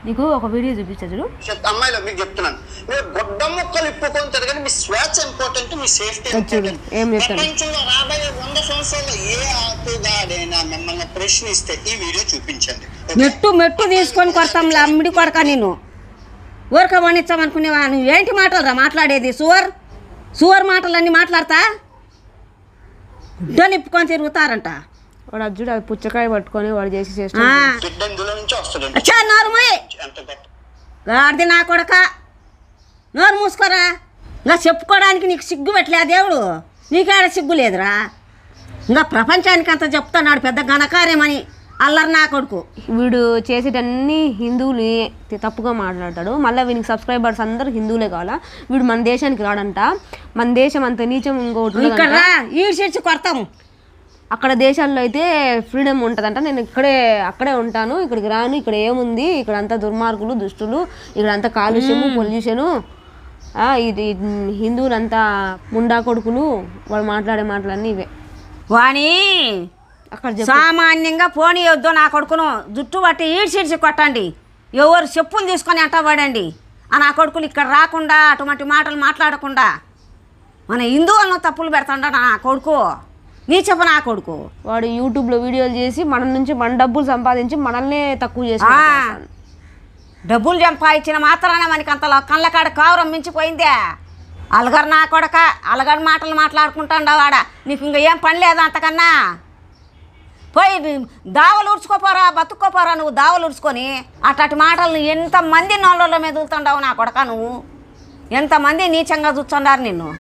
నీకు ఒక వీడియో చూపించా చూడు. అమ్మాయిలో మీకు చెప్తున్నాను, మీరు గొడ్డ మొక్కలు ఇప్పుకొని తిరగండి. మీ స్వేచ్ఛ ఇంపార్టెంట్, మీ సేఫ్టీ ఇంపార్టెంట్. ప్రపంచంలో రాబోయే 100 సంవత్సరాల్లో ఏ ఆకుగాడైనా మిమ్మల్ని ప్రశ్నిస్తే ఈ వీడియో చూపించండి. మెట్టు తీసుకొని కొడతాంలే అమ్మిడి కొడక. నేను ఊరక వణించామనుకునేవా? నువ్వు ఏంటి మాటలు రా మాట్లాడేది? సువర్ మాటలన్నీ మాట్లాడతా గుడ్డలు ఇప్పుకొని తిరుగుతారంట. వాడు అజ్జుడు అది పుచ్చకాయ పట్టుకొని వాడు చేసి గాడిది నా కొడక, నోరు మూసుకోరా. ఇంకా చెప్పుకోవడానికి నీకు సిగ్గు పెట్టలే దేవుడు? నీకేడ సిగ్గు లేదురా? ఇంకా ప్రపంచానికి అంత చెప్తున్నాడు పెద్ద ఘనకార్యమని. అల్లరి నా కొడుకు. వీడు చేసేటన్ని హిందువులు తప్పుగా మాట్లాడతాడు. మళ్ళీ వీనికి సబ్స్క్రైబర్స్ అందరూ హిందువులే కావాలా. వీడు మన దేశానికి రాడంట. మన దేశం అంత నీచం ఇంకోటి ఇక్కడ ఈడ్చి కొడతాము. అక్కడ దేశాల్లో అయితే ఫ్రీడమ్ ఉంటుందంట. నేను అక్కడే ఉంటాను, ఇక్కడికి రాను. ఇక్కడ ఏముంది? ఇక్కడ అంతా దుర్మార్గులు, దుష్టులు, ఇక్కడ అంతా కాలుష్యము, పొల్యూషను. ఇది హిందువులంతా ముండా కొడుకులు. వాడు మాట్లాడే మాటలన్నీ ఇవే. వాణి అక్కడ సామాన్యంగా పోనీయొద్దు నా కొడుకును. జుట్టు బట్టి ఈడ్చి కొట్టండి. ఎవరు చెప్పులు తీసుకొని అంటబడండి. ఆ నా కొడుకులు ఇక్కడ రాకుండా అటువంటి మాటలు మాట్లాడకుండా మన హిందువులను తప్పులు పెడతాడ నా కొడుకు. నీ చెప్ప నా కొడుకు. వాడు యూట్యూబ్లో వీడియోలు చేసి మన డబ్బులు సంపాదించి మనల్నే తక్కువ చేసి డబ్బులు సంపాదించిన మాత్రాన మనకి అంతలో కళ్ళకాడ కావురం మించిపోయిందే. అలగరు నా కొడక, అలగరు మాటలు మాట్లాడుకుంటాండా వాడ. నీకు ఇంకా ఏం పని లేదా అంతకన్నా? పోయి దావలు ఉడుచుకోపోరా, బతుక్కోపోరా. నువ్వు దావలు ఉడుచుకొని అట్లాంటి మాటలు ఎంతమంది నోళ్ళలో మెదులుతుండవు నా కొడక. నువ్వు ఎంతమంది నీచంగా చూస్తుండారు నిన్ను.